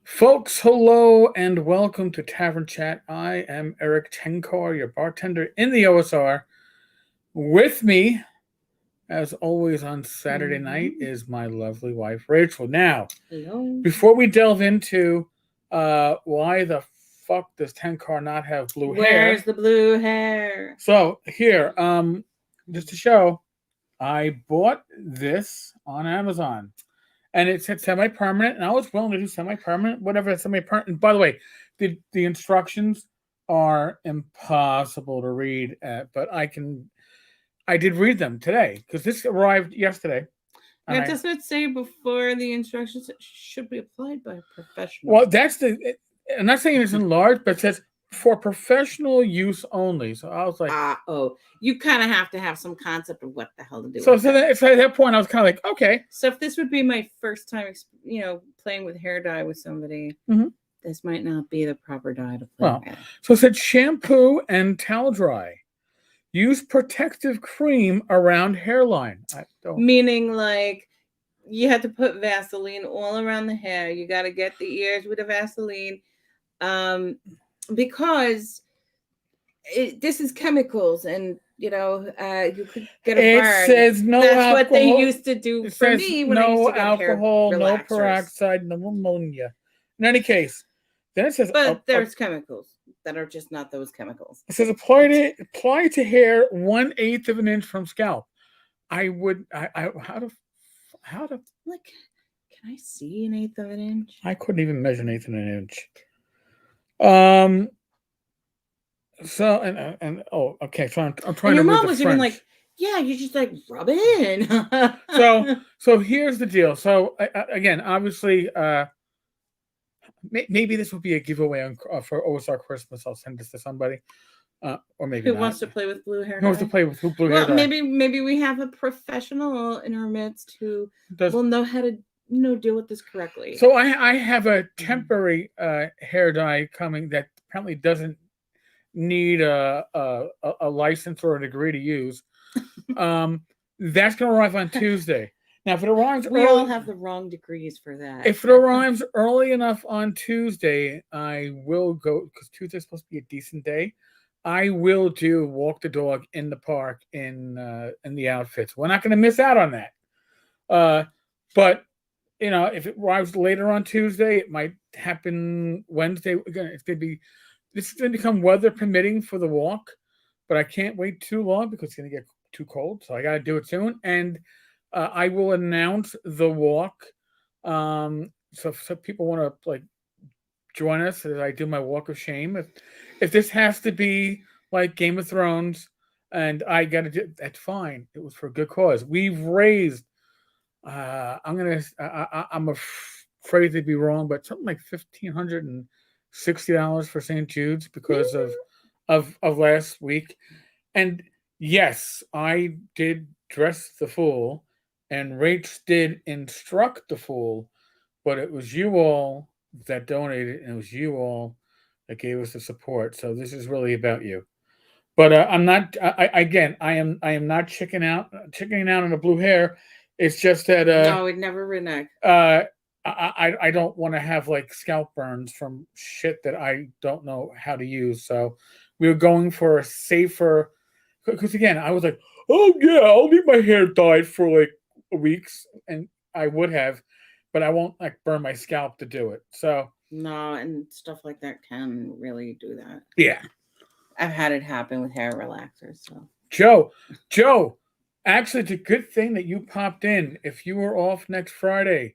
Folks, hello and welcome to Tavern Chat. I am Rach Tenkar, your bartender in the OSR. With me, as always on Saturday night, is my lovely wife, Rachel. Now, Hello. before we delve into why the fuck does Tenkar not have blue hair? Where's the blue hair? So, here, just to show, I bought this on Amazon. And it said semi-permanent, and I was willing to do semi-permanent, whatever semi-permanent. And by the way, the instructions are impossible to read, but I did read them today because this arrived yesterday. Now, doesn't it say before the instructions it should be applied by a professional? Well, I'm not saying it's enlarged, but it says for professional use only. So I was like, you kind of have to have some concept of what the hell to do. So at that point, I was kind of like, okay. So if this would be my first time, playing with hair dye with somebody, this might not be the proper dye to play with. So it said shampoo and towel dry. Use protective cream around hairline. Meaning, like, you have to put Vaseline all around the hair. You got to get the ears with the Vaseline, because this is chemicals, and you could get a burn. It says no That's alcohol. what they used to do for me when I used to get alcohol, hair no relaxers. peroxide, no ammonia. In any case, then it says, but there's chemicals that are just not those chemicals. It says apply to hair 1/8 of an inch from scalp. How to like? Can I see 1/8 of an inch? I couldn't even measure 1/8 of an inch. So okay. So I'm trying. And your to mom read was the even French. like, yeah, you just like rub it in. So here's the deal. So again, obviously, maybe this will be a giveaway for OSR Christmas. I'll send this to somebody, or maybe who not. wants to play with blue hair. Who wants to play with blue hair? Well, maybe we have a professional in our midst who will know how to deal with this correctly. So I have a temporary hair dye coming that apparently doesn't need a license or a degree to use. That's going to arrive on Tuesday. Now, if it arrives we all have the wrong degrees for that. If it arrives early enough on Tuesday, I will go, because Tuesday's supposed to be a decent day. I will walk the dog in the park in the outfits. We're not going to miss out on that. But if it arrives later on Tuesday, it might happen Wednesday. Again, this is going to become weather permitting for the walk, but I can't wait too long because it's going to get too cold. So I got to do it soon. And I will announce the walk. So people want to join us as I do my walk of shame. If this has to be like Game of Thrones and I got to do, that's fine. It was for a good cause. We've raised, I'm afraid to be wrong, but something like $1,560 for St. Jude's because of last week. And yes, I did dress the fool, and Rach did instruct the fool, but it was you all that donated, and it was you all that gave us the support. So this is really about you. But I'm not. I am not chickening out on the blue hair. It's just that no, it never reneged. I don't want to have scalp burns from shit that I don't know how to use. So we were going for a safer. Because again, I was like, oh yeah, I'll leave my hair dyed for weeks, and I would have, but I won't burn my scalp to do it. So no, and stuff like that can really do that. Yeah, I've had it happen with hair relaxers. So Joe, actually, it's a good thing that you popped in. If you were off next Friday,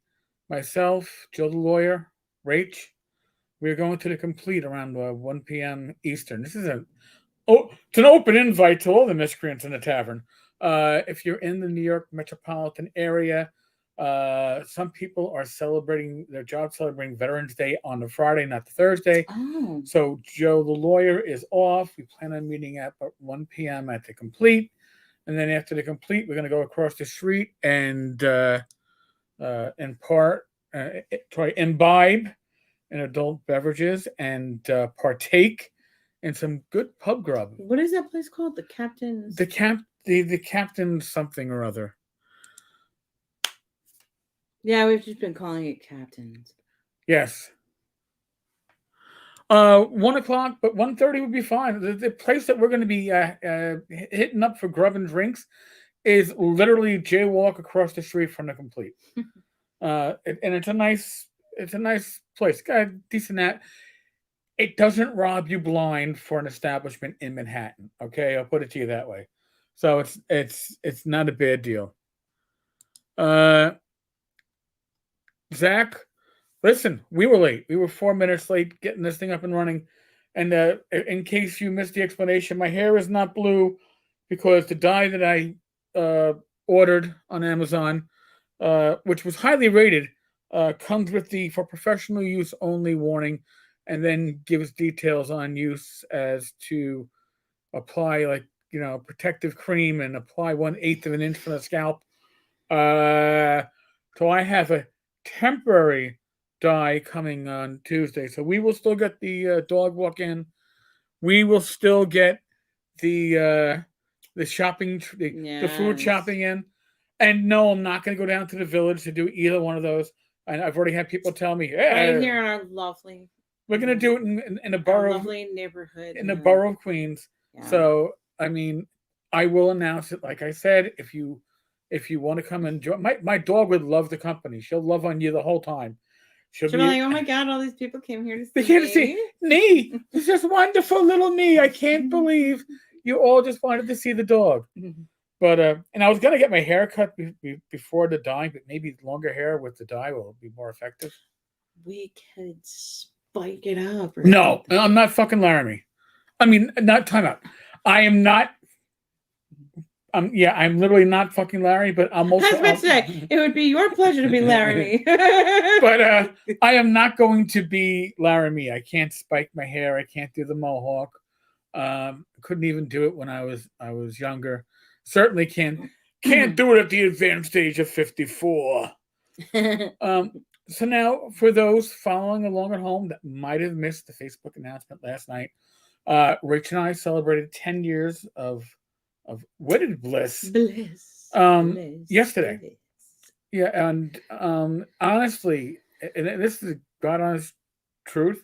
myself, Joe the lawyer, Rach, we're going to the Complete around 1 p.m. Eastern. This is it's an open invite to all the miscreants in the tavern. If you're in the New York metropolitan area, some people are celebrating Veterans Day on the Friday, not the Thursday. Oh. So Joe the lawyer is off. We plan on meeting at 1 p.m. at the Complete. And then after the Complete, we're going to go across the street and imbibe in adult beverages and partake in some good pub grub. What is that place called? The Captain's? The Captain something or other. Yeah, we've just been calling it Captain's. Yes. 1 o'clock, but 1:30 would be fine. The place that we're going to be hitting up for grub and drinks is literally jaywalk across the street from the Complete. And it's a nice place. Got a decent at. It doesn't rob you blind for an establishment in Manhattan. Okay, I'll put it to you that way. So it's not a bad deal. Zach, listen, we were late. We were 4 minutes late getting this thing up and running. And in case you missed the explanation, my hair is not blue because the dye that I ordered on Amazon, which was highly rated, comes with the for professional use only warning, and then gives details on use as to apply protective cream and apply 1/8 of an inch from the scalp. So I have a temporary dye coming on Tuesday. So we will still get the dog walk in. We will still get the shopping, the food shopping in. And no, I'm not going to go down to the village to do either one of those. And I've already had people tell me, hey, right here in our lovely. We're going to do it in a borough, lovely neighborhood, in the borough of Queens. Yeah. So I mean, I will announce it. Like I said, if you want to come and join, my dog would love the company. She'll love on you the whole time. She'll be like, oh my God, all these people came here to see me. They came to see me. It's just wonderful little me. I can't believe you all just wanted to see the dog. But and I was gonna get my hair cut before the dye, but maybe longer hair with the dye will be more effective. We could spike it up. No, I'm not fucking Laramie. I mean, not time out. I am not. I'm literally not fucking Larry, but I'm also. I was about to say, it would be your pleasure to be Laramie. But I am not going to be Laramie. I can't spike my hair. I can't do the mohawk. Couldn't even do it when I was younger. Certainly can't do it at the advanced age of 54. So now, for those following along at home that might have missed the Facebook announcement last night, Rach and I celebrated 10 years of wedded bliss. Yesterday. Bliss. Yeah, and honestly, and this is God honest truth,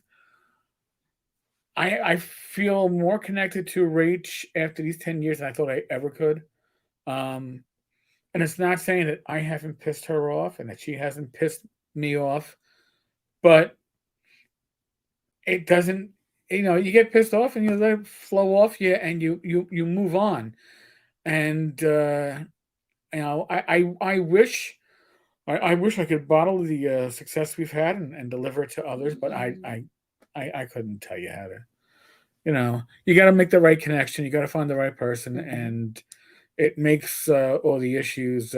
I feel more connected to Rach after these 10 years than I thought I ever could. And it's not saying that I haven't pissed her off and that she hasn't pissed me off, but it doesn't, you get pissed off and you let it flow off you and you move on. And I wish I could bottle the success we've had and deliver it to others, but I couldn't tell you how to. You got to make the right connection. You got to find the right person, and it makes all the issues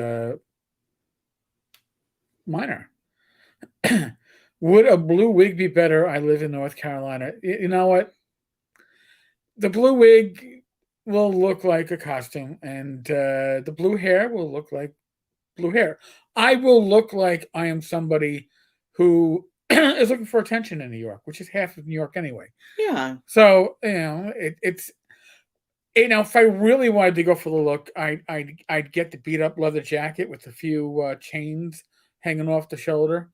minor. Would a blue wig be better? I live in North Carolina. You know what? The blue wig will look like a costume, and the blue hair will look like blue hair. I will look like I am somebody who is looking for attention in New York, which is half of New York anyway. Yeah. So it's if I really wanted to go for the look, I'd get the beat up leather jacket with a few chains hanging off the shoulder,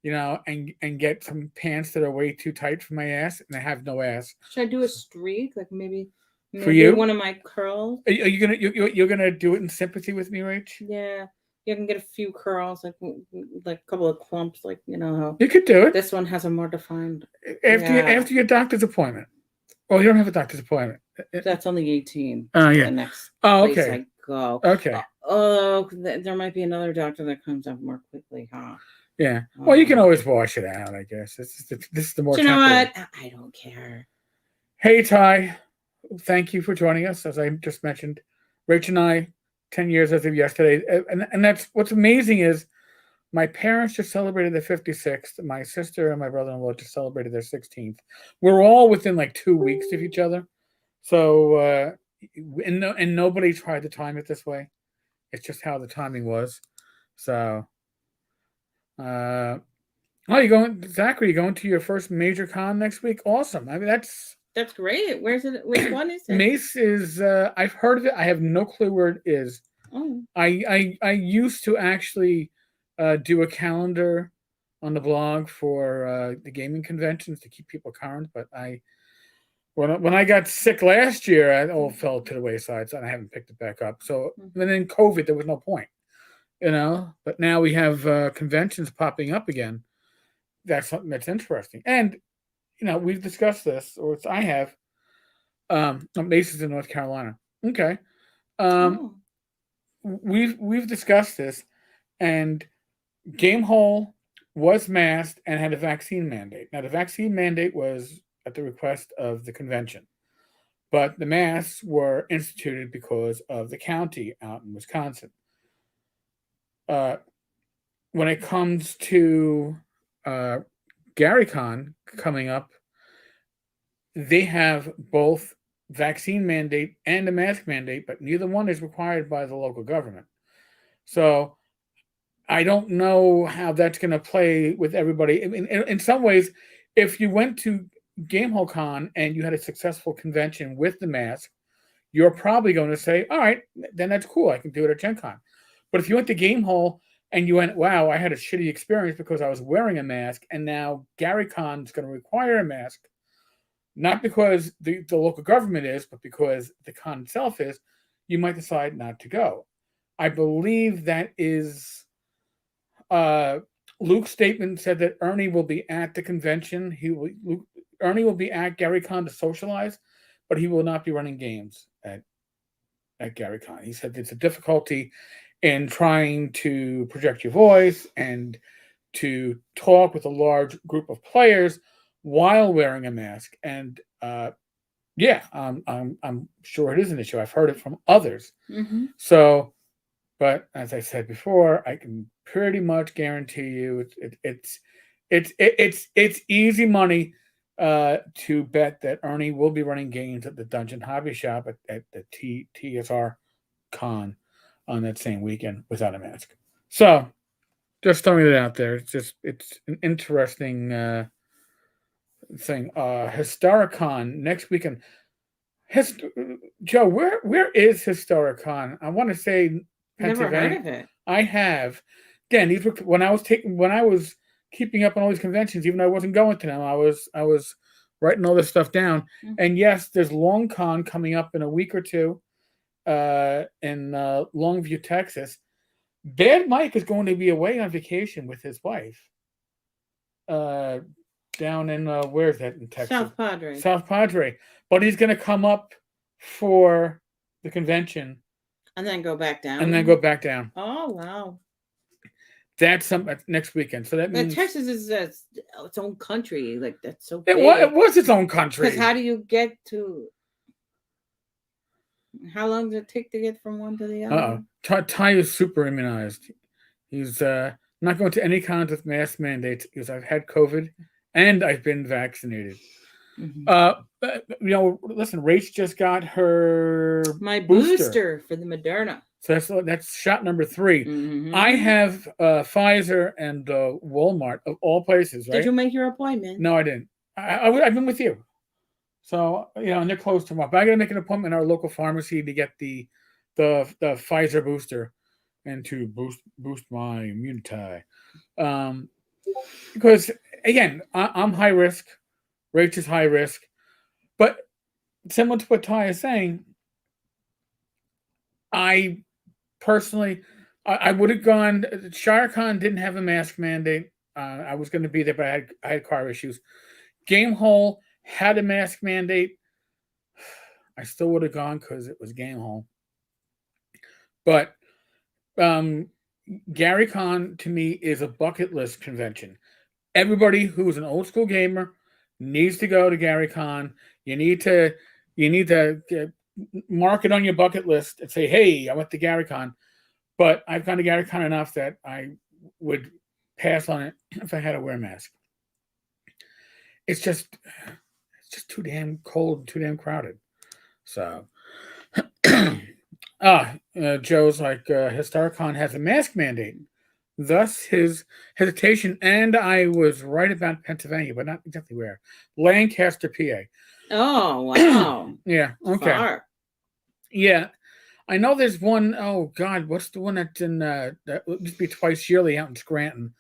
and get some pants that are way too tight for my ass, and I have no ass. Should I do a streak, like maybe for you? One of my curls. Are you gonna you're gonna do it in sympathy with me, Rach? Yeah. You can get a few curls, like a couple of clumps, like how you could do it. This one has a more defined. After your doctor's appointment. Oh, you don't have a doctor's appointment. That's on the 18th. Yeah. The next place okay. I go. Okay. There might be another doctor that comes up more quickly, huh? Yeah. Well, you can always wash it out, I guess. This is the more. You know what? I don't care. Hey, Ty. Thank you for joining us. As I just mentioned, Rach and I, 10 years as of yesterday. And that's what's amazing is my parents just celebrated their 56th. My sister and my brother-in-law just celebrated their 16th. We're all within like 2 weeks of each other. So, and nobody tried to time it this way. It's just how the timing was. So, you going, Zachary? You going to your first major con next week? Awesome. I mean, that's great. Where's it? Which one is it? Mace is. I've heard of it. I have no clue where it is. Oh. I used to actually do a calendar on the blog for the gaming conventions to keep people current. But when I got sick last year, I all fell to the wayside, so I haven't picked it back up. So and then COVID, there was no point, But now we have conventions popping up again. That's something that's interesting, and we've discussed this, or I have. Macy's in North Carolina. Okay. We've discussed this, and Game Hall was masked and had a vaccine mandate. Now, the vaccine mandate was at the request of the convention, but the masks were instituted because of the county out in Wisconsin. When it comes to GaryCon coming up, they have both vaccine mandate and a mask mandate, but neither one is required by the local government. So I don't know how that's going to play with everybody. I mean, in some ways, if you went to Game Hall Con and you had a successful convention with the mask, you're probably going to say, all right, then that's cool. I can do it at Gen Con. But if you went to Game Hall and you went, wow, I had a shitty experience because I was wearing a mask, and now GaryCon is going to require a mask, not because the local government is, but because the con itself is, you might decide not to go. I believe that is Luke's statement said that Ernie will be at the convention. Ernie will be at GaryCon to socialize, but he will not be running games at GaryCon. He said it's a difficulty in trying to project your voice and to talk with a large group of players while wearing a mask. And yeah, I'm sure it is an issue. I've heard it from others. Mm-hmm. So, but as I said before, I can pretty much guarantee you it's easy money to bet that Ernie will be running games at the Dungeon Hobby Shop at the TSR Con on that same weekend without a mask. So, just throwing it out there. It's an interesting thing. Historicon next weekend. Joe, where is Historicon? I want to say Pennsylvania. Never heard of it. I have. Again, these were when I was keeping up on all these conventions, even though I wasn't going to them. I was writing all this stuff down. Mm-hmm. And yes, there's Long Con coming up in a week or two in Longview, Texas. Bad Mike is going to be away on vacation with his wife. Down in where is that in Texas? South Padre. But he's going to come up for the convention and then go back down. Oh wow! That's next weekend. So that means Texas is its own country. Like that's so big. It was its own country. Because how do you get to? How long does it take to get from one to the other? Ty is super immunized. He's not going to any kinds of mask mandates because I've had COVID and I've been vaccinated. Mm-hmm. Listen, Rach just got my booster for the Moderna. So that's shot number 3. Mm-hmm. I have Pfizer and Walmart of all places. Right? Did you make your appointment? No, I didn't. I've been with you. So and they're close tomorrow. But I got to make an appointment at our local pharmacy to get the Pfizer booster and to boost my immunity. Because again, I'm high risk. Rach is high risk. But similar to what Ty is saying, I personally, I would have gone. ShireCon didn't have a mask mandate. I was going to be there, but I had car issues. Game Hall had a mask mandate. I still would have gone because it was Game Hall. But GaryCon to me is a bucket list convention. Everybody who's an old school gamer needs to go to GaryCon. You need to mark it on your bucket list and say, hey, I went to GaryCon. But I've gone to GaryCon enough that I would pass on it if I had to wear a mask. It's just too damn cold and too damn crowded. So Joe's like Historicon has a mask mandate. Thus his hesitation, and I was right about Pennsylvania, but not exactly where. Lancaster, PA. Oh, wow. Yeah, okay. Far. Yeah. I know there's one, oh God, what's the one that's in that used to be twice yearly out in Scranton?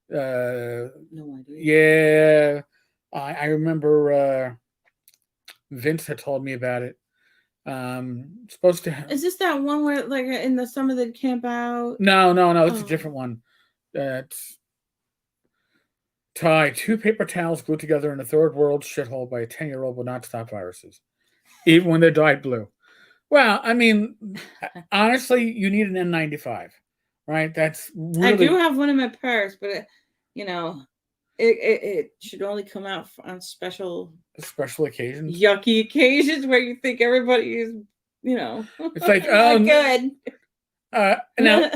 No idea. Yeah, I remember Vince had told me about it. Supposed to Is this that one where, like, in the summer they camp out? No, it's a different one. It's tie 2 paper towels glued together in a third world shithole by a 10-year-old will not stop viruses, even when they're dyed blue. Well, I mean, honestly, you need an N95, right? That's really. I do have one in my purse, but it should only come out on special occasions, yucky occasions where you think everybody is, it's like, not good.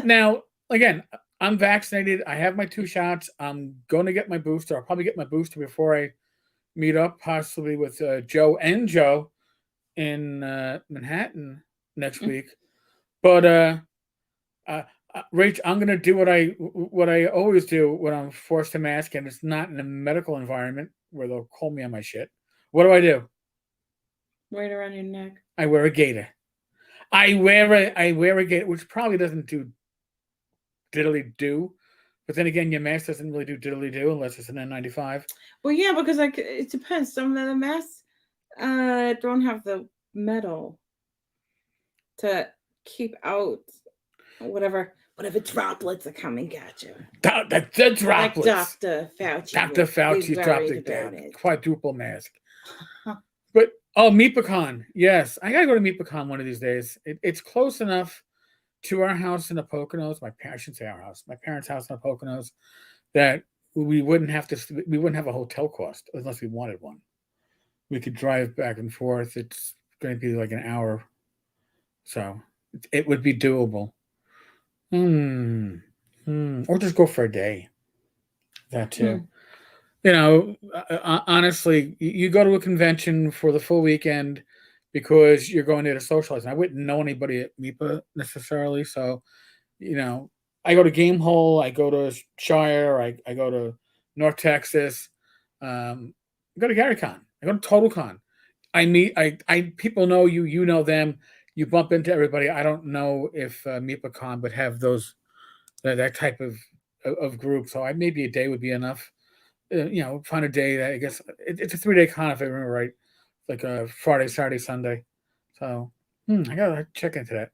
Now, again, I'm vaccinated. I have my 2 shots. I'm going to get my booster. I'll probably get my booster before I meet up, possibly with Joe and Joe in Manhattan next week. But Rach, I'm going to do what I always do when I'm forced to mask, and it's not in a medical environment where they'll call me on my shit. What do? Right around your neck. I wear a gaiter. I wear a gaiter, which probably doesn't do diddly do. But then again, your mask doesn't really do diddly do unless it's an N95. Well, yeah, because it depends. Some of the masks don't have the metal to keep out whatever droplets are coming at you. The droplets. Like Dr. Fauci. Dr. Fauci dropped the quadruple mask. But MeePaCon. Yes, I gotta go to MeePaCon one of these days. It's close enough to our house in the Poconos. I shouldn't say our house. My parents' house in the Poconos. That we wouldn't have a hotel cost unless we wanted one. We could drive back and forth. It's going to be like an hour, so it would be doable. Or just go for a day. That too. Honestly, you go to a convention for the full weekend because you're going there to socialize. And I wouldn't know anybody at MeePa necessarily, so I go to Game Hole, I go to Shire, I go to North Texas, I go to GaryCon, I go to TotalCon. I meet people know you, you know them, you bump into everybody. I don't know if MeePaCon would have that type of group, so maybe a day would be enough. Find a day that I guess it's a 3-day con if I remember right, like a Friday, Saturday, Sunday. So I gotta check into that.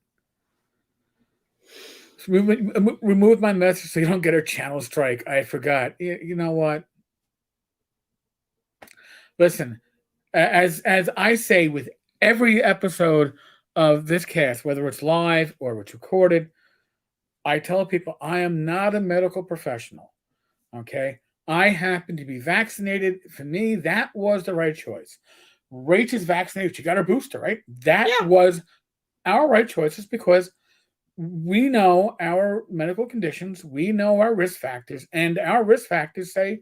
Remove my message so you don't get a channel strike. I forgot. You know what? Listen, as I say with every episode of this cast, whether it's live or it's recorded, I tell people I am not a medical professional. Okay? I happen to be vaccinated. For me, that was the right choice. Rach is vaccinated. She got her booster, right? That was our right choice, just because we know our medical conditions, we know our risk factors, and our risk factors say,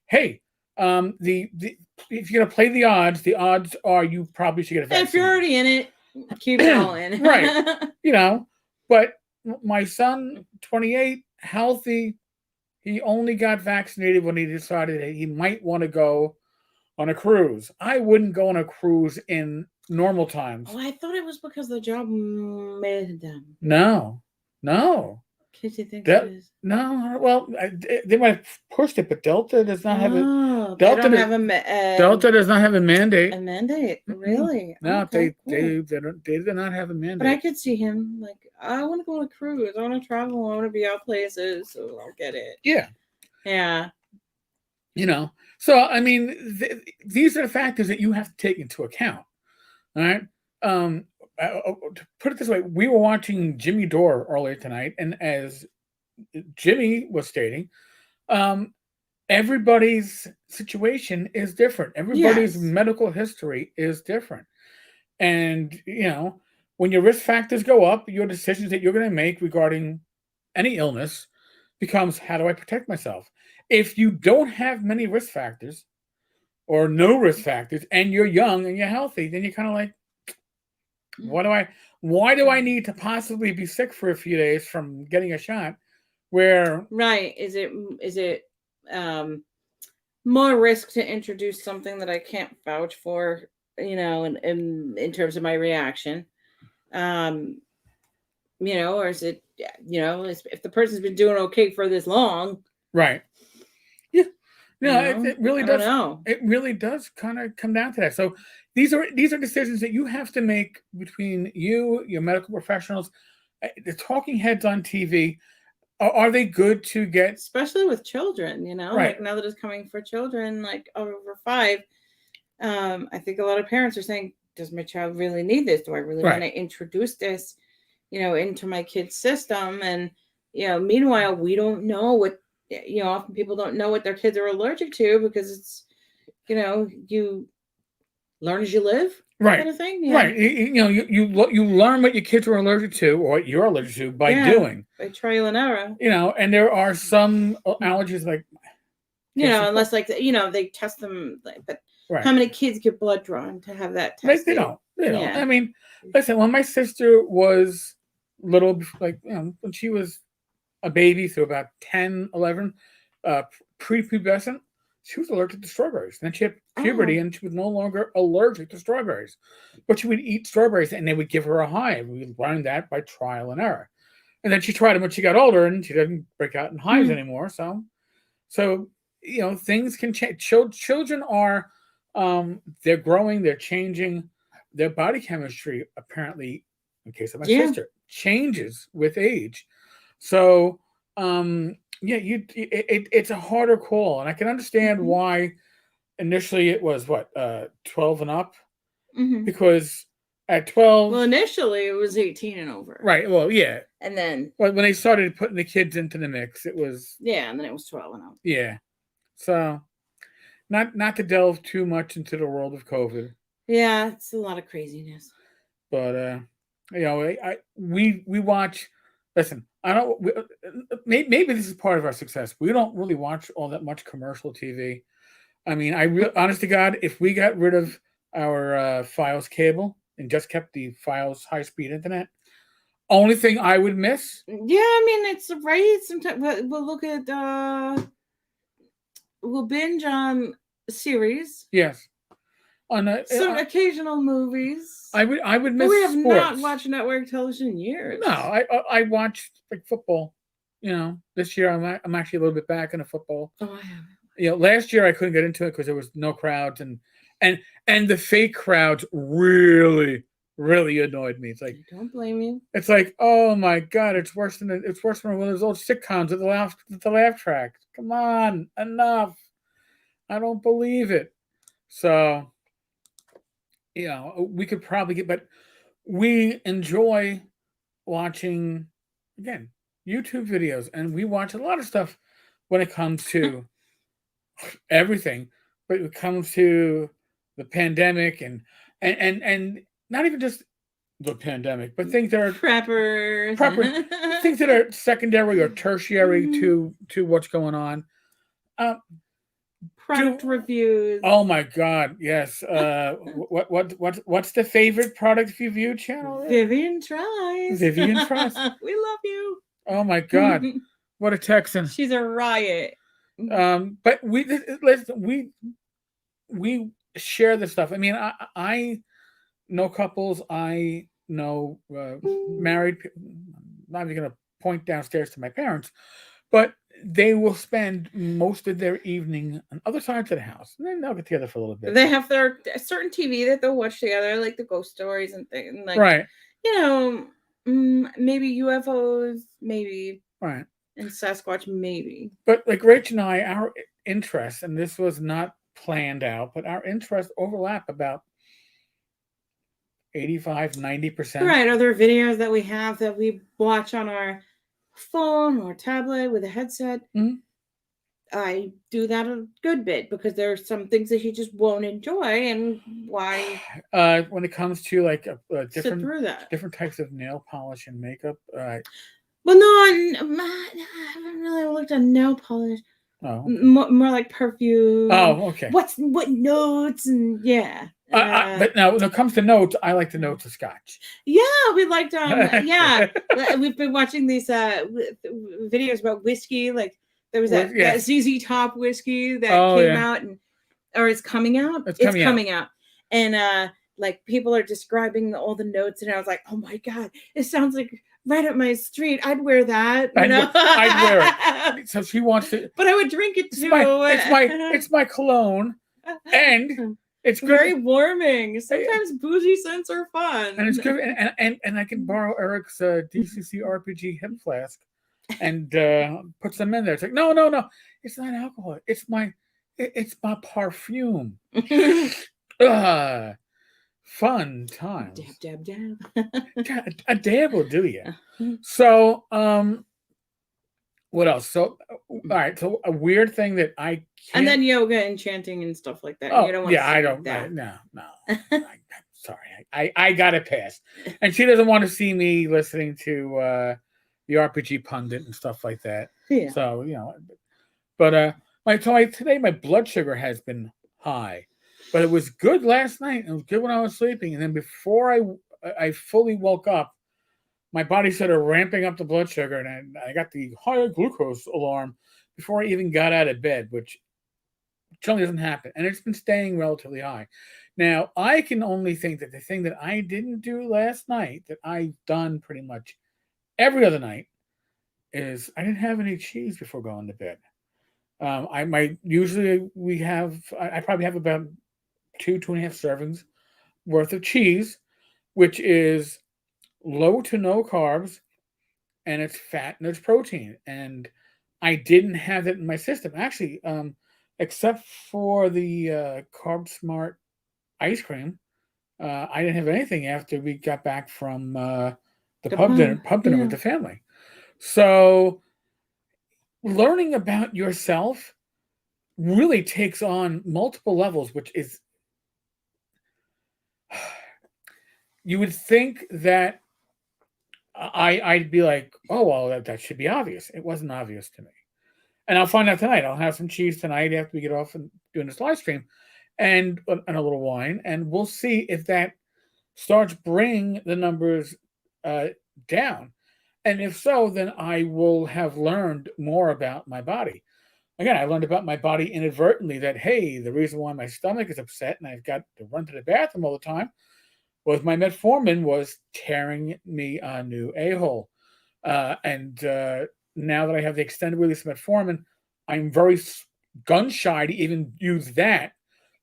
hey, if you're gonna play the odds are you probably should get a vaccine. If you're already in it, keep going. Right. But my son, 28, healthy, he only got vaccinated when he decided that he might want to go on a cruise. I wouldn't go on a cruise in normal times. Oh, I thought it was because the job made them. No. Did you think it is? No. Well, they might have pushed it, but Delta does not have a. Delta does not have a mandate. A mandate, really? No, okay, they do not have a mandate. But I could see him like, I want to go on a cruise. I want to travel. I want to be out places. So I'll get it. Yeah. Yeah. So I mean, these are the factors that you have to take into account. All right. To put it this way, we were watching Jimmy Dore earlier tonight, and as Jimmy was stating, everybody's situation is different. Everybody's medical history is different. And, when your risk factors go up, your decisions that you're going to make regarding any illness becomes, how do I protect myself? If you don't have many risk factors or no risk factors and you're young and you're healthy, then you're kind of like, why do I need to possibly be sick for a few days from getting a shot? Right. Is it more risk to introduce something that I can't vouch for, in terms of my reaction? Or is it, if the person's been doing okay for this long, right? No, it really I does. don't know. It really does kind of come down to that. So these are decisions that you have to make between you, your medical professionals, the talking heads on TV. Are they good to get? Especially with children, Right. like now that it's coming for children, like over 5. I think a lot of parents are saying, does my child really need this? Do I really want Right. to introduce this, into my kid's system? And, meanwhile, we don't know what, often people don't know what their kids are allergic to because it's, you learn as you live Right. kind of thing. Yeah. Right. You learn what your kids are allergic to or what you're allergic to by doing. By trial and error. And there are some allergies like unless they test them, but right. How many kids get blood drawn to have that tested? They don't. Yeah. I mean, listen, when my sister was little, like when she was a baby through about 10, 11, prepubescent, she was allergic to strawberries. Then she had puberty and she was no longer allergic to strawberries. But she would eat strawberries and they would give her a hive. We learned that by trial and error. And then she tried them when she got older and she didn't break out in hives anymore. So things can change. Children are, they're growing, they're changing. Their body chemistry, apparently, in case of my sister, changes with age. So, it's a harder call, and I can understand why initially it was 12 and up, because at 12, well, initially it was 18 and over, right? Well, yeah, and then when they started putting the kids into the mix, it was and then it was 12 and up. Yeah, so not to delve too much into the world of COVID. Yeah, it's a lot of craziness. But we watch. Listen, I don't. Maybe this is part of our success. We don't really watch all that much commercial TV. I mean, honest to God, if we got rid of our Fios cable and just kept the Fios high-speed internet, only thing I would miss. Yeah, I mean it's right. Sometimes we'll look at we'll binge on series. Yes. On some occasional movies. I would miss. But we have sports. not watched network television in years. No, I watched like football. This year I'm actually a little bit back into football. Oh, I haven't. Last year I couldn't get into it because there was no crowds and the fake crowds really annoyed me. It's like, don't blame you. It's like, oh my God, it's worse than one of those old sitcoms with the laugh track. Come on, enough. I don't believe it. So, we could probably but we enjoy watching, again, YouTube videos, and we watch a lot of stuff when it comes to everything, but it comes to the pandemic and not even just the pandemic, but things that are preppers, things that are secondary or tertiary to what's going on. Product reviews. Oh my God, yes. What's the favorite product review channel? Vivian Tries. Vivian Tries. We love you. Oh my God, what a Texan. She's a riot. But we share this stuff. I mean, I know couples. I know married people. I'm not even going to point downstairs to my parents, but they will spend most of their evening on other sides of the house, and then they'll get together for a little bit. They have their certain TV that they'll watch together, like the ghost stories and things, like right. Maybe UFOs, maybe right, and Sasquatch, maybe. But like Rach and I, our interests, and this was not planned out, but our interests overlap about 85-90%. Right. Other videos that we have that we watch on our phone or tablet with a headset. Mm-hmm. I do that a good bit because there are some things that he just won't enjoy, and why. When it comes to like different types of nail polish and makeup. Well, no, I haven't really looked at nail polish. Oh, okay. More like perfume. Oh, okay. What notes and yeah. But now when it comes to notes, I like the notes of scotch. Yeah, we liked we've been watching these videos about whiskey. Like there was that ZZ Top whiskey that came out or it's coming out. It's coming out. And like people are describing all the notes, and I was like, oh my God, it sounds like right up my street. I'd wear that. I'd wear it. So she wants to. But I would drink it too. It's my cologne, and it's good. Very warming. Sometimes bougie scents are fun, and it's good. And I can borrow Eric's DCC RPG hip flask, and put some in there. It's like no, it's not alcohol. It's my perfume. Fun times. Dab. A dab will do you. So, what else? So, all right. So, a weird thing that I can't... And then yoga and chanting and stuff like that. Oh, you don't want I don't. No. I'm sorry. I got it passed. And she doesn't want to see me listening to the RPG pundit and stuff like that. Yeah. So, but today my blood sugar has been high. But it was good last night. It was good when I was sleeping. And then before I fully woke up, my body started ramping up the blood sugar. And I got the higher glucose alarm before I even got out of bed, which generally doesn't happen. And it's been staying relatively high. Now, I can only think that the thing that I didn't do last night, that I've done pretty much every other night, is I didn't have any cheese before going to bed. I probably have about 2.5 servings worth of cheese, which is low to no carbs, and it's fat and it's protein. And I didn't have that in my system. Actually, except for the Carb Smart ice cream, I didn't have anything after we got back from the pub dinner with the family. So learning about yourself really takes on multiple levels, which is, you would think that I'd be like, oh, well, that should be obvious. It wasn't obvious to me. And I'll find out tonight. I'll have some cheese tonight after we get off and doing this live stream, and a little wine. And we'll see if that starts bringing the numbers down. And if so, then I will have learned more about my body. Again, I learned about my body inadvertently that, hey, the reason why my stomach is upset and I've got to run to the bathroom all the time was my metformin was tearing me a new a-hole. And now that I have the extended release metformin, I'm very gun shy to even use that.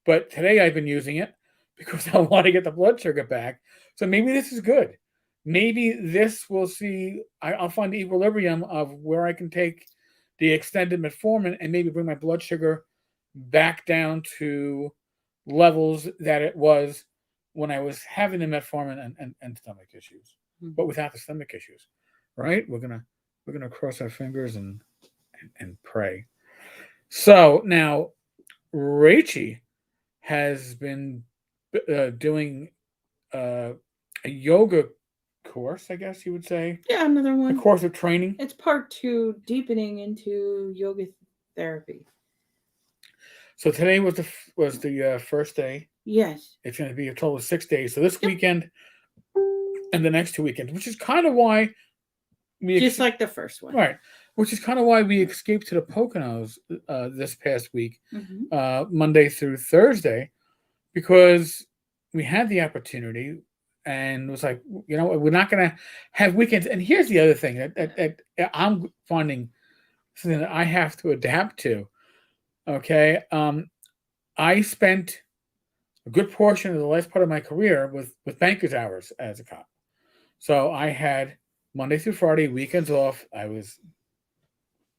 But today I've been using it because I want to get the blood sugar back. So maybe this is good. Maybe this will see, I'll find the equilibrium of where I can take the extended metformin and maybe bring my blood sugar back down to levels that it was when I was having the metformin and stomach issues, but without the stomach issues, right? We're gonna cross our fingers and pray. So now, Rachie has been doing a yoga course, I guess you would say. Yeah, another one. A course of training. It's part 2, deepening into yoga therapy. So today was the first day. Yes. It's going to be a total of 6 days. So this weekend and the next 2 weekends, which is kind of why we just like the first one, right? Which is kind of why we escaped to the Poconos this past week, Monday through Thursday, because we had the opportunity. And it was like, we're not going to have weekends. And here's the other thing that I'm finding something that I have to adapt to. Okay. I spent a good portion of the last part of my career with banker's hours as a cop. So I had Monday through Friday, weekends off. I was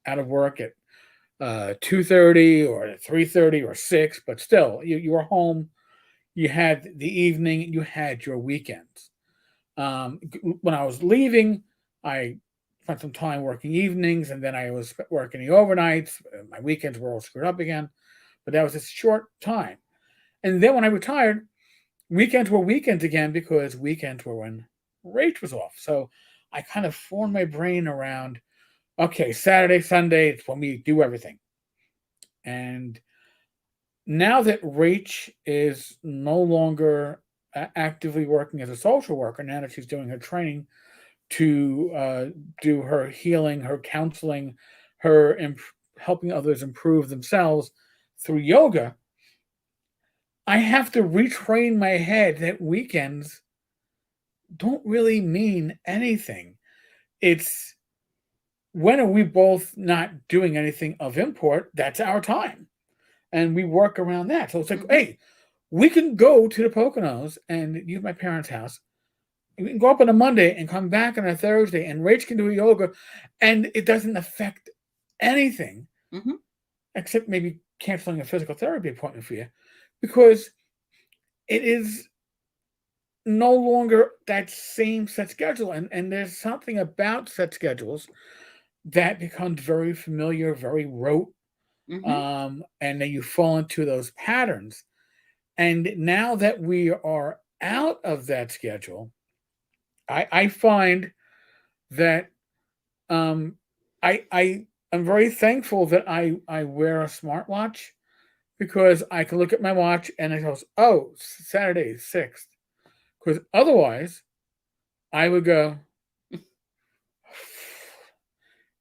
out of work at 2:30 or 3:30 or 6, but still, you were home. You had the evening, you had your weekends. When I was leaving, I spent some time working evenings, and then I was working the overnights. My weekends were all screwed up again, but that was a short time. And then when I retired, weekends were weekends again because weekends were when Rach was off. So I kind of formed my brain around, okay, Saturday, Sunday, it's when we do everything. And now that Rach is no longer actively working as a social worker, now that she's doing her training to do her healing, her counseling, her helping others improve themselves through yoga, I have to retrain my head that weekends don't really mean anything. it's when are we both not doing anything of import? That's our time, and we work around that. So it's like, hey, we can go to the Poconos and use my parents' house. We can go up on a Monday and come back on a Thursday, and Rach can do yoga, and it doesn't affect anything except maybe canceling a physical therapy appointment for you, because it is no longer that same set schedule. And there's something about set schedules that becomes very familiar, very rote, and then you fall into those patterns. And now that we are out of that schedule, I find that I am very thankful that I wear a smartwatch, because I can look at my watch and it goes, oh, Saturday 6th. Because otherwise, I would go,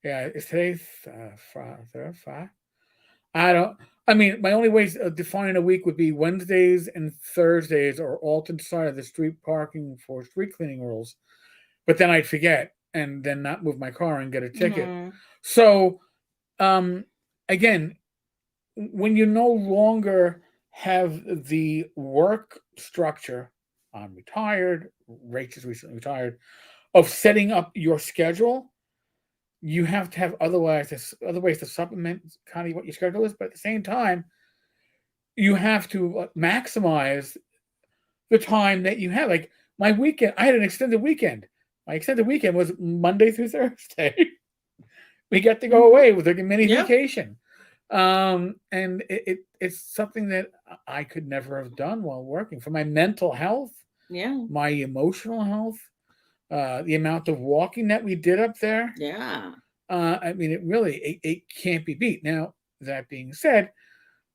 yeah, is today five? I don't. I mean, my only way of defining a week would be Wednesdays and Thursdays are alternate side of the street parking for street cleaning rules. But then I'd forget and then not move my car and get a ticket. So, again, when you no longer have the work structure, I'm retired, Rach is recently retired, of setting up your schedule, you have to have other ways to supplement kind of what your schedule is. But at the same time, you have to maximize the time that you have. Like my weekend, I had an extended weekend. My extended weekend was Monday through Thursday. We got to go away with a mini vacation. And it's something that I could never have done while working. For my mental health, my emotional health, the amount of walking that we did up there. I mean, it can't be beat. Now, that being said,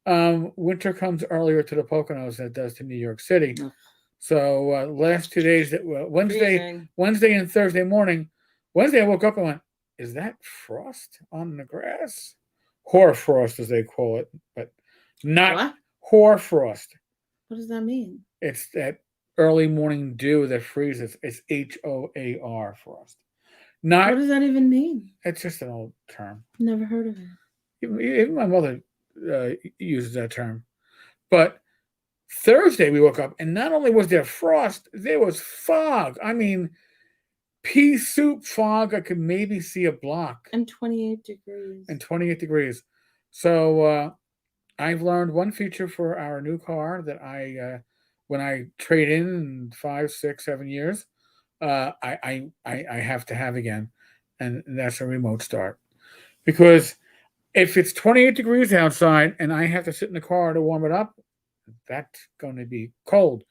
winter comes earlier to the Poconos than it does to New York City. So last 2 days, that Wednesday and Thursday morning. Wednesday, I woke up and went, "Is that frost on the grass? Hoar frost, as they call it, but not hoar frost." What does that mean? It's that early morning dew that freezes. It's HOAR frost. Not. What does that even mean? It's just an old term. Never heard of it. Even my mother uses that term. But Thursday we woke up, and not only was there frost, there was fog. I mean, pea soup fog. I could maybe see a block. And 28 degrees. So I've learned one feature for our new car that when I trade in 5, 6, 7 years, I have to have again, and that's a remote start. Because if it's 28 degrees outside and I have to sit in the car to warm it up, that's going to be cold.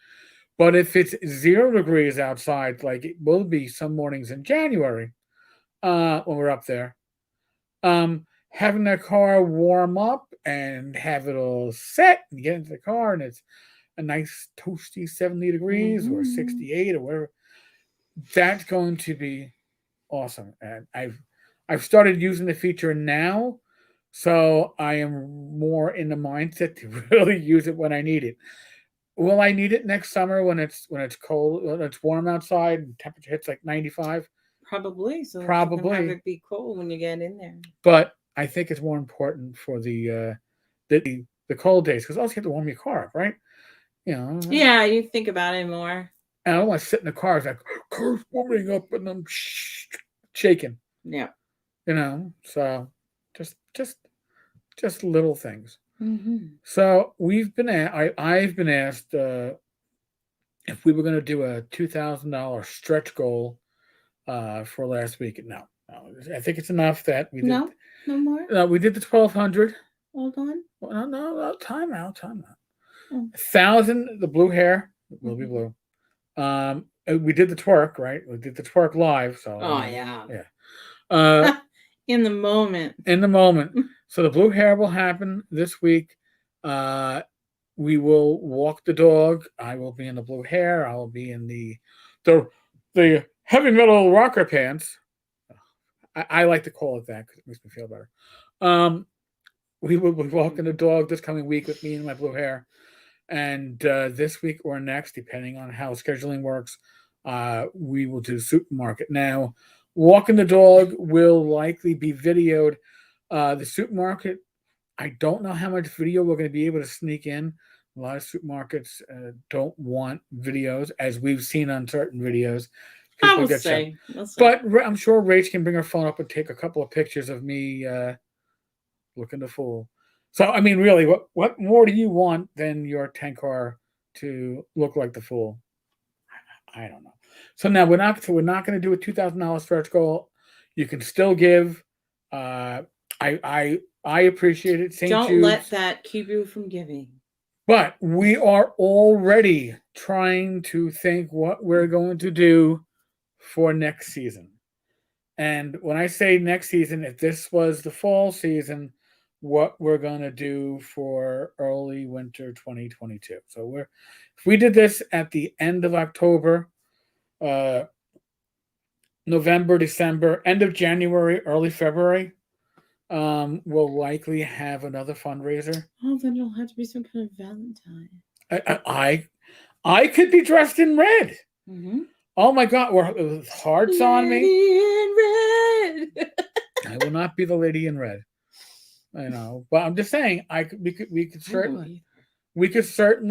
But if it's 0 degrees outside, like it will be some mornings in January, when we're up there, having the car warm up and have it all set and get into the car and it's a nice toasty 70 degrees or 68 or whatever, that's going to be awesome. And I've started using the feature now, so I am more in the mindset to really use it when I need it. Will I need it next summer when it's cold, when it's warm outside and temperature hits like 95? Probably. So Probably. You can have it be cold when you get in there. But I think it's more important for the cold days, because also you have to warm your car up, right? Yeah, you think about it more. And I don't want to sit in the car. It's like, car's warming up and I'm shaking. Yeah. So just little things. So I've been asked if we were going to do a $2,000 stretch goal for last week. No, I think it's enough that we did. No more. No, we did the 1,200. Hold on. Well, no, time out. 1,000. The blue hair will be blue. We did the twerk, right? We did the twerk live. So. Yeah. In the moment. So the blue hair will happen this week. We will walk the dog. I will be in the blue hair. I will be in the heavy metal rocker pants. I like to call it that because it makes me feel better. We will be walking the dog this coming week with me in my blue hair. And this week or next, depending on how scheduling works, we will do supermarket. Now, Walking the dog will likely be videoed. The supermarket, I don't know how much video we're going to be able to sneak in. A lot of supermarkets don't want videos, as we've seen on certain videos. I People will get shot. say. But I'm sure Rach can bring her phone up and take a couple of pictures of me looking the fool. So, I mean, really, what more do you want than your Tenkar to look like the fool? I don't know. So now we're not going to do a $2,000 stretch goal. You can still give. I appreciate it. St. Don't Jude's, let that keep you from giving. but we are already trying to think what we're going to do for next season. And when I say next season, if this was the fall season, what we're going to do for early winter 2022. So if we did this at the end of October, November, December, end of January, early February, we'll likely have another fundraiser. Oh, then it'll have to be some kind of Valentine. I could be dressed in red. Mm-hmm. Oh my God, with hearts on me. In red. I will not be the lady in red. I know, but I'm just saying, we could certainly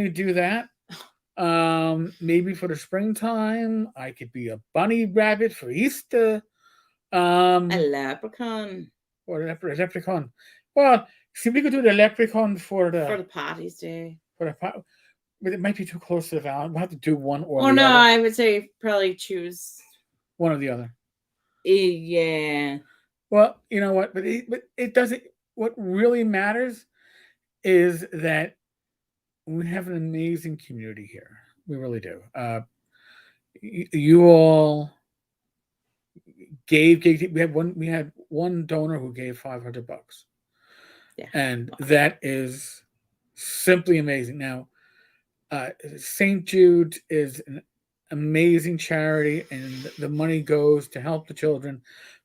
do that. Maybe for the springtime, I could be a bunny rabbit for Easter. A leprechaun. Or a leprechaun. Well, see, we could do the leprechaun for the parties day. But it might be too close to the Valentine. We'll have to do one or the no, other. I would say probably choose one or the other. Yeah. Well, you know what? But it doesn't. What really matters is that we have an amazing community here. We really do. You all gave. We had one donor who gave $500. Yeah. And that is simply amazing. Now, St. Jude is an amazing charity, and the money goes to help the children.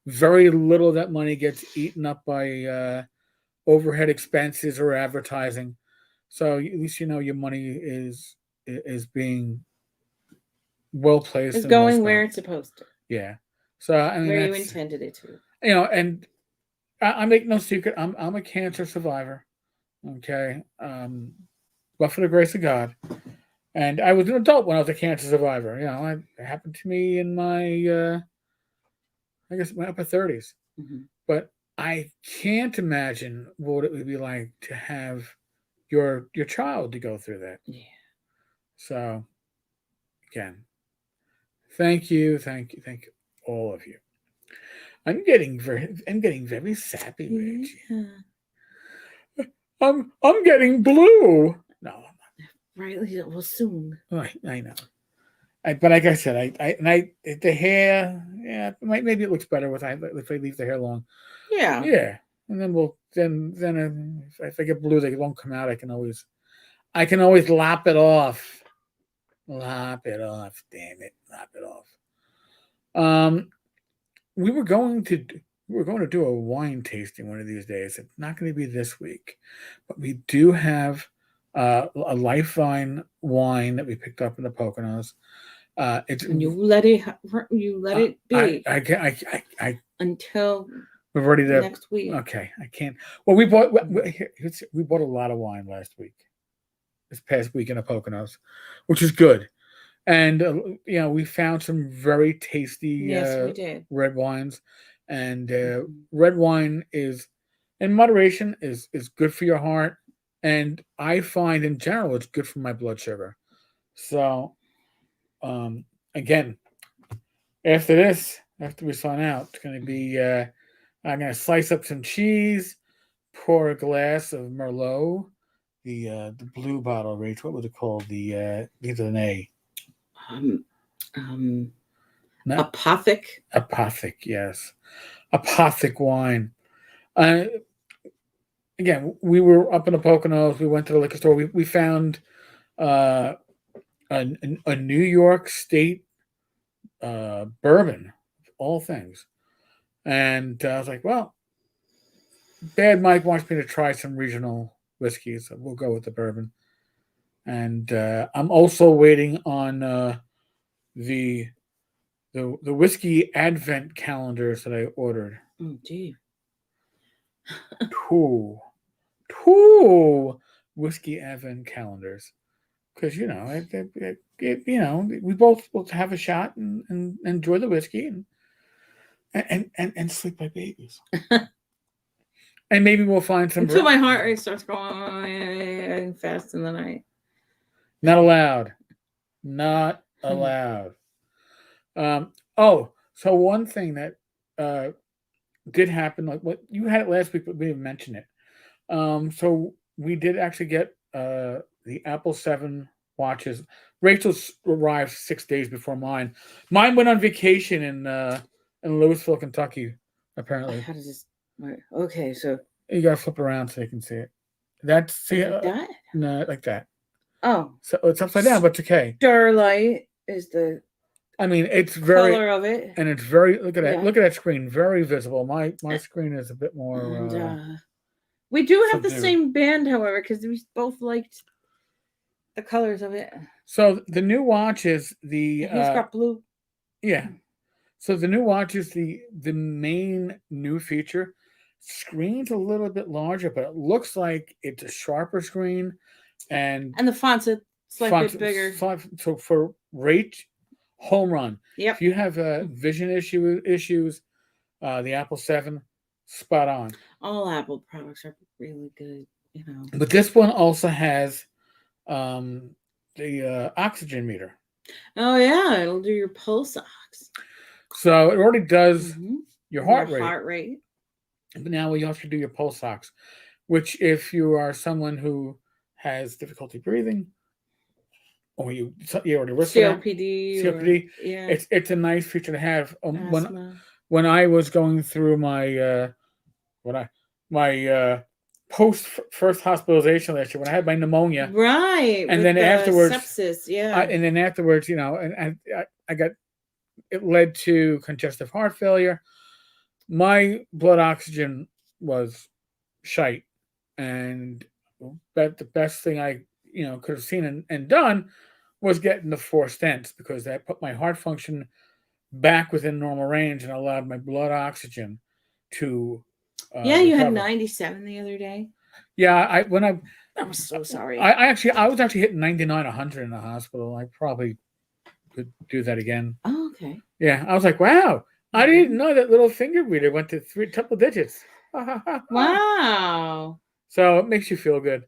Very little of that money gets eaten up by overhead expenses or advertising. So at least you know your money is being well placed. It's going where it's supposed to. Yeah. So I mean, where you intended it to. You know, and I make no secret. I'm a cancer survivor. Okay. But for the grace of God. And I was an adult when I was a cancer survivor. You know, it happened to me in my, I guess, my upper 30s. Mm-hmm. But I can't imagine what it would be like to have your child to go through that. Yeah. So, again, thank you, all of you. I'm getting very sappy, Rich. Yeah. I'm getting blue. No. Right, well, soon. Right, I know. But like I said, the hair, yeah, maybe it looks better if I leave the hair long. Yeah. Yeah, and then if I get blue, they won't come out. I can always lop it off. Lop it off, damn it, lop it off. We were going to do a wine tasting one of these days. It's not going to be this week, but we do have a Lifeline wine that we picked up in the Poconos. And you let it be. I until we're ready to next week. Okay, I can't. Well, we bought a lot of wine last week. This past week in the Poconos, which is good. And we found some very tasty we did. red wines, and red wine is, in moderation, is good for your heart, and I find in general it's good for my blood sugar. So, again, after we sign out, it's going to be I'm going to slice up some cheese, pour a glass of Merlot, the blue bottle, Rach. What was it called? The either an A. Apothic. Apothic, yes. Apothic wine. Again, we were up in the Poconos. We went to the liquor store. We found a New York State bourbon, of all things. And I was like, well, Bad Mike wants me to try some regional whiskeys, so we'll go with the bourbon. And I'm also waiting on the the whiskey advent calendars that I ordered. Oh, gee. Two whiskey advent calendars, because we both will have a shot and enjoy the whiskey and sleep like babies. And maybe we'll find some. Until my heart rate starts going fast in the night. Not allowed. Not allowed. So one thing that did happen, like what you had it last week, but we didn't mention it. So we did actually get the Apple 7 watches. Rachel's arrived 6 days before mine. Mine went on vacation in Louisville, Kentucky, apparently. How does this work? Okay, so you gotta flip around so you can see it. That's like that? No, like that. Oh. So it's upside down, but it's okay. Starlight is the it's very color of it. And it's very look at that. Yeah. Look at that screen. Very visible. My screen is a bit more And, we do have the same band, however, because we both liked the colors of it. So the new watch is the he's got blue. Yeah. So the new watch is the main new feature. Screen's a little bit larger, but it looks like it's a sharper screen, and the font's a slight bit bigger. So for Rach, home run. Yep. If you have vision issues, the Apple 7, spot on. All Apple products are really good, But this one also has the oxygen meter. Oh yeah, it'll do your pulse ox. So it already does your heart rate. But now you have to do your pulse ox, which if you are someone who has difficulty breathing, or you already COPD, it's a nice feature to have. When I was going through my post first hospitalization last year, when I had my pneumonia, right, and then afterwards sepsis, and then afterwards, and I got, it led to congestive heart failure. My blood oxygen was shite, and the best thing I could have seen and done was getting the 4 stents, because that put my heart function back within normal range and allowed my blood oxygen to you had 97 the other day. Yeah, I'm so sorry. I was actually hitting 99, 100 in the hospital. I probably could do that again. Oh, okay. Yeah, I was like, wow, I didn't know that little finger reader went to triple digits. Wow. So it makes you feel good,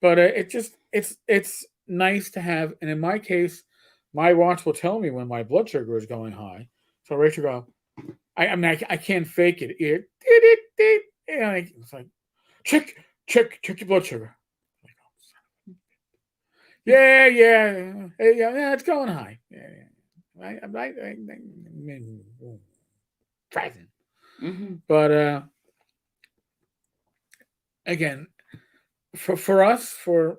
but it's nice to have. And in my case, my watch will tell me when my blood sugar is going high. So Rachel go, I can't fake it. It's like, check your blood sugar. Yeah, it's going high. Present. But again, for us, for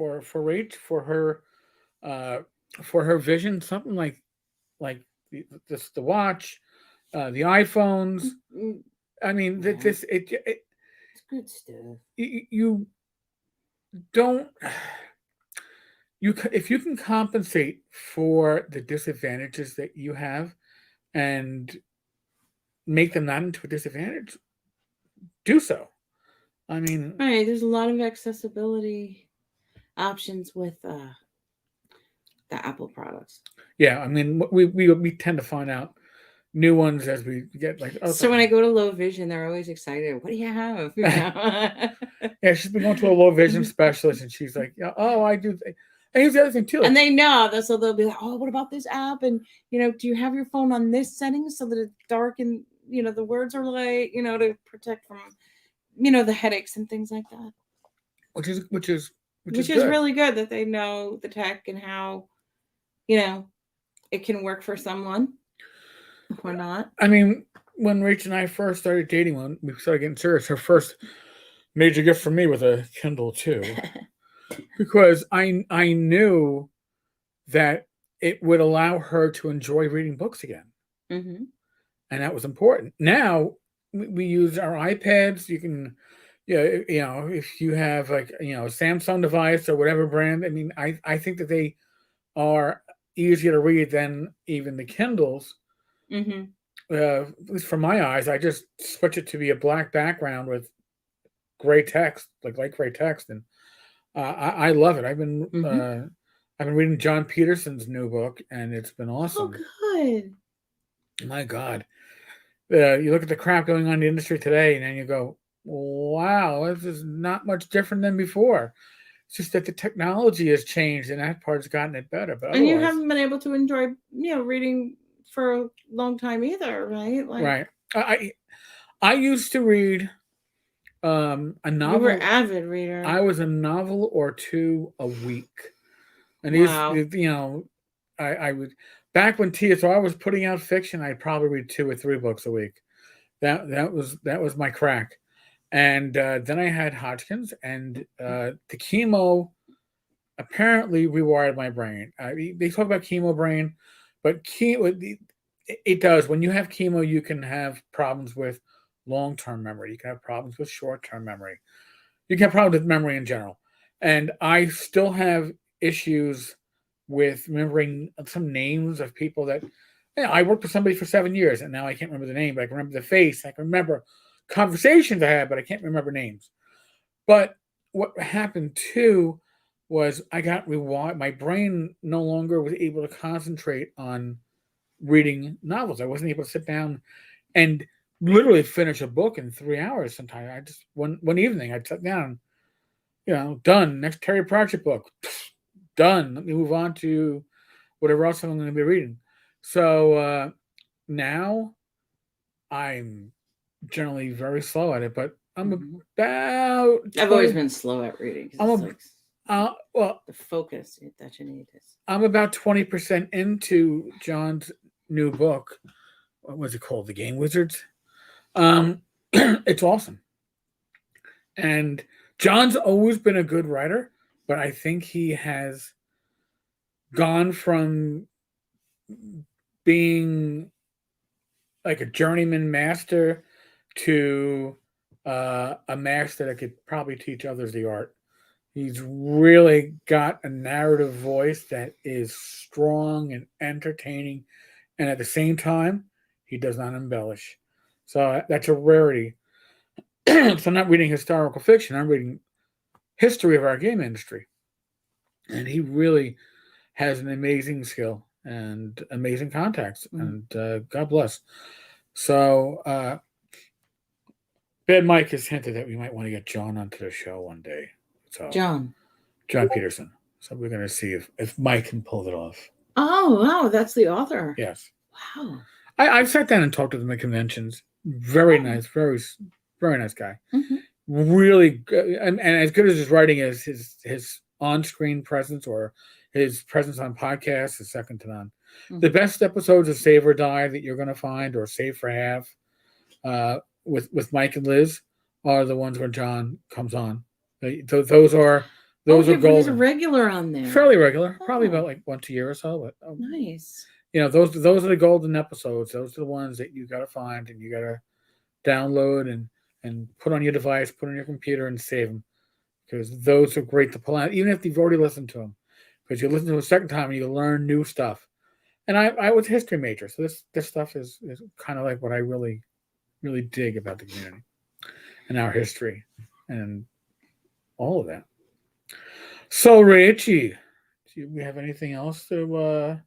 Rach, for her vision, something like the watch, the iPhones. I mean, it's good stuff. You don't. If you can compensate for the disadvantages that you have and make them not into a disadvantage, do so. I mean, right, there's a lot of accessibility options with the Apple products. Yeah, I mean, we tend to find out new ones as we get So when I go to low vision, they're always excited. What do you have? Yeah, she's been going to a low vision specialist, and she's like, "Oh, I do." And here's the other thing too. And they know that, so they'll be like, "Oh, what about this app? And do you have your phone on this setting so that it's dark and the words are light, to protect from, the headaches and things like that." Which is really good that they know the tech and how, it can work for someone or not. I mean, when Rach and I first started dating, when we started getting serious, her first major gift for me was a Kindle too. Because I knew that it would allow her to enjoy reading books again. Mm-hmm. And that was important. Now we use our iPads. You can, if you have a Samsung device or whatever brand, I mean, I think that they are easier to read than even the Kindles. Mm-hmm. At least from my eyes, I just switch it to be a black background with gray text, like light gray text, and I love it. Mm-hmm. I've been reading John Peterson's new book, and it's been Oh, awesome. good. My God, you look at the crap going on in the industry today, and then you go, "Wow, this is not much different than before." It's just that the technology has changed, and that part's gotten it better. But And you otherwise, haven't been able to enjoy, reading for a long time either, right? Like, right? I used to read a you were novel. avid reader. I was a novel or two a week, and Wow. I would back when TSR was putting out fiction, I'd probably read 2 or 3 books a week. That was my crack. And then I had Hodgkin's, and the chemo apparently rewired my brain. They talk about chemo brain, but it does. When you have chemo, you can have problems with long-term memory. You can have problems with short-term memory. You can have problems with memory in general. And I still have issues with remembering some names of people that I worked with somebody for 7 years, and now I can't remember the name, but I can remember the face. I can remember conversations I had, but I can't remember names. But what happened too was I got rewired. My brain no longer was able to concentrate on reading novels. I wasn't able to sit down and literally finish a book in 3 hours. Sometimes I just one evening I'd sit down, done. Next Terry Pratchett book, done. Let me move on to whatever else I'm going to be reading. So now I'm generally very slow at it, but I'm about. I've always been slow at reading. Well, the focus that you need is. I'm about 20% into John's new book. What was it called? The Game Wizards. It's awesome, and John's always been a good writer, but I think he has gone from being like a journeyman master to a master that could probably teach others the art. He's really got a narrative voice that is strong and entertaining, and at the same time, he does not embellish. So that's a rarity. So I'm not reading historical fiction. I'm reading history of our game industry, and he really has an amazing skill and amazing contacts. And God bless. So Bad Mike has hinted that we might want to get John onto the show one day. So John Peterson. So we're going to see if Mike can pull it off. Oh, wow. That's the author. Yes. Wow. I've sat down and talked with him at conventions. Very nice. Very, very nice guy. Mm-hmm. Really good. And as good as his writing is, his on-screen presence or his presence on podcasts is second to none. Mm-hmm. The best episodes of Save or Die that you're going to find, or Save for Half, with Mike and Liz, are the ones where John comes on. Those are golden. He's a regular on there. Fairly regular, probably about like once a year or so. But nice. Those are the golden episodes. Those are the ones that you got to find and you got to download and put on your device, put on your computer, and save them, because those are great to pull out, even if you've already listened to them. Because you listen to them a second time and you learn new stuff. And I was a history major, so this stuff is kind of like what I really, really dig about the community and our history and all of that. So, Rachie, do we have anything else to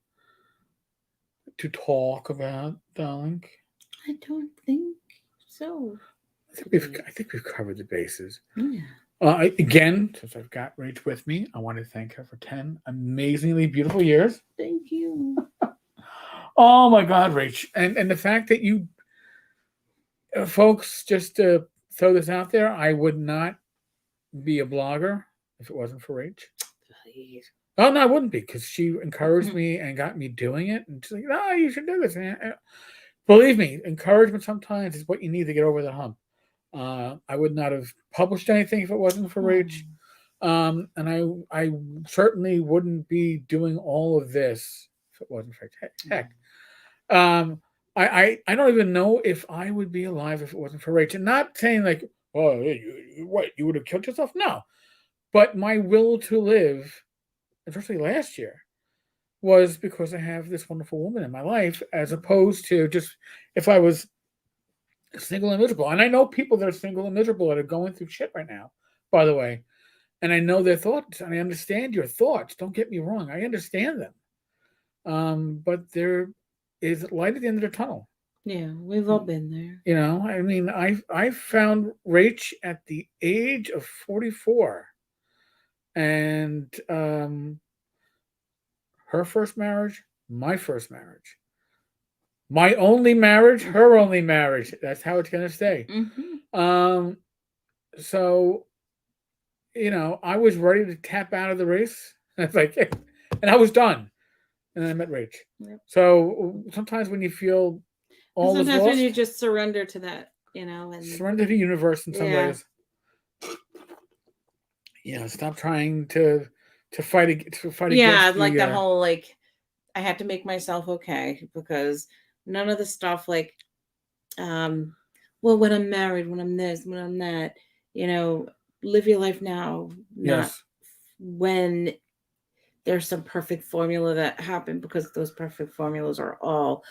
talk about, darling? I don't think so. I think we've covered the bases. Yeah. Again, since I've got Rach with me, I want to thank her for 10 amazingly beautiful years. Thank you. Oh my God, Rach. And the fact that you folks, just to throw this out there, I would not be a blogger if it wasn't for Rach. Please. Oh, no, I wouldn't be, because she encouraged me and got me doing it. And she's like, "Oh, you should do this." And believe me, encouragement sometimes is what you need to get over the hump. I would not have published anything if it wasn't for Rach. And I certainly wouldn't be doing all of this if it wasn't for Heck. I don't even know if I would be alive if it wasn't for Rach. And not saying like, "Oh, you would have killed yourself?" No. But my will to live, especially last year, was because I have this wonderful woman in my life, as opposed to just if I was single and miserable. And I know people that are single and miserable that are going through shit right now, by the way. And I know their thoughts, and I understand your thoughts. Don't get me wrong. I understand them. But there is light at the end of the tunnel. Yeah, we've all been there. You know, I mean, I found Rach at the age of 44. And her first marriage, my first marriage. My only marriage, her only marriage. That's how it's gonna stay. So, you know, I was ready to tap out of the race. It's like, and I was done. And then I met Rach. Yep. So sometimes when you feel all is sometimes lost, when you just surrender to that, you know, and surrender to the universe in some ways. You know, stop trying to fight yeah, against like that whole like I have to make myself okay because none of the stuff like well, when I'm married, when I'm this, when I'm that, you know, live your life now, not yes. when there's some perfect formula that happened, because those perfect formulas are all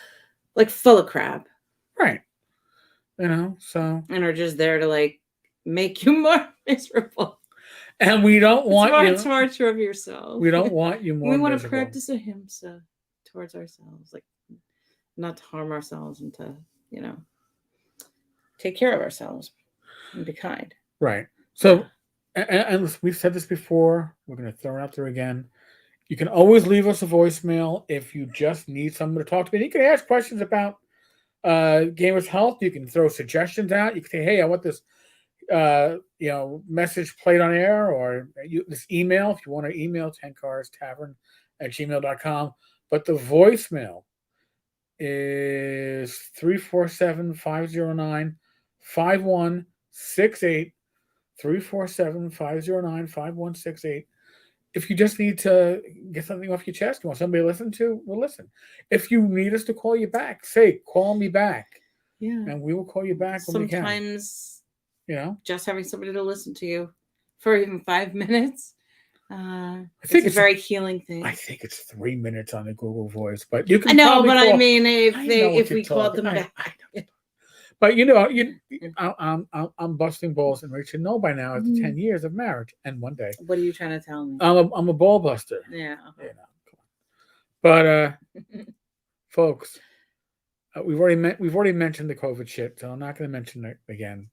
like full of crap. Right. You know, so and are just there to like make you more miserable. And we don't want you torture of yourself. We don't want you more We want miserable. to practice ahimsa towards ourselves, like not to harm ourselves and to, you know, take care of ourselves and be kind. Right. So, and we've said this before. We're going to throw it out there again. You can always leave us a voicemail if you just need someone to talk to. And you can ask questions about gamers' health. You can throw suggestions out. You can say, "Hey, I want this, you know, message played on air," or this email if you want to email tenkarstavern@gmail.com. But the voicemail is 347-509-5168. 347-509-5168. If you just need to get something off your chest, you want somebody to listen to, we'll listen. If you need us to call you back, say, call me back. Yeah. And we will call you back when we can. Sometimes, you know, just having somebody to listen to you for even 5 minutes, I think it's a very healing thing. I think it's 3 minutes on the Google Voice, but you can. I know, but call, I mean, if we called them back. But you know, I'm busting balls, and Rach should know by now after 10 years of marriage and one day. What are you trying to tell me? I'm a ball buster. Yeah. You know, but folks, we've already mentioned the COVID shit, so I'm not going to mention it again.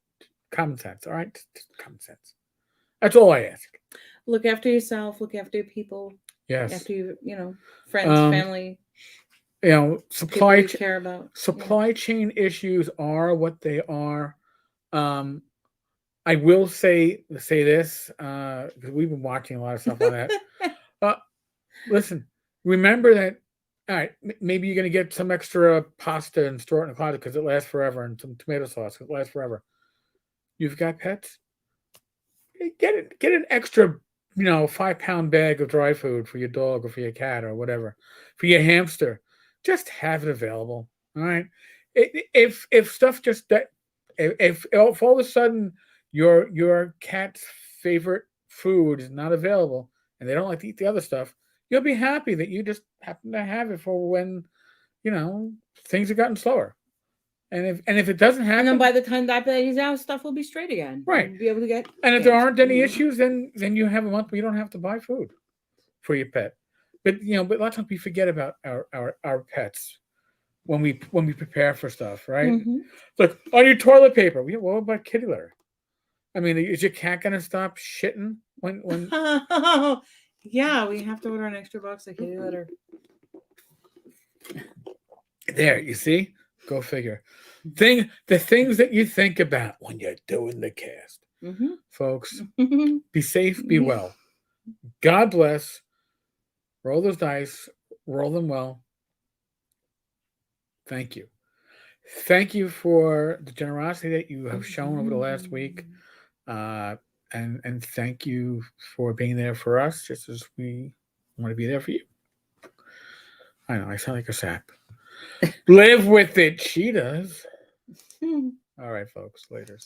Common sense, all right? Just common sense. That's all I ask. Look after yourself. Look after your people. Yes. After you know, friends, family. You know, supply care about. Supply chain issues are what they are. I will say this because we've been watching a lot of stuff on that. Listen, remember that. All right, maybe you're going to get some extra pasta and store it in the closet because it lasts forever, and some tomato sauce because it lasts forever. You've got pets. Get an extra, 5-pound bag of dry food for your dog or for your cat or whatever, for your hamster. Just have it available. All right. If stuff just that, if all of a sudden your cat's favorite food is not available and they don't like to eat the other stuff, you'll be happy that you just happen to have it for when, things have gotten slower. And if it doesn't happen, and then by the time that baby's out, stuff will be straight again. Right. You'll be able to get. And if there aren't any issues, then you have a month where you don't have to buy food for your pet. But but a lot of times we forget about our pets when we prepare for stuff, right? Mm-hmm. Look, on your toilet paper. What about kitty litter? I mean, is your cat gonna stop shitting when? Yeah, we have to order an extra box of kitty litter. There, you see. Go figure. The things that you think about when you're doing the cast, folks. Be safe, be well. God bless. Roll those dice. Roll them well. Thank you. Thank you for the generosity that you have shown over the last week, and thank you for being there for us, just as we want to be there for you. I know I sound like a sap. Live with it, she does. All right, folks. Laters.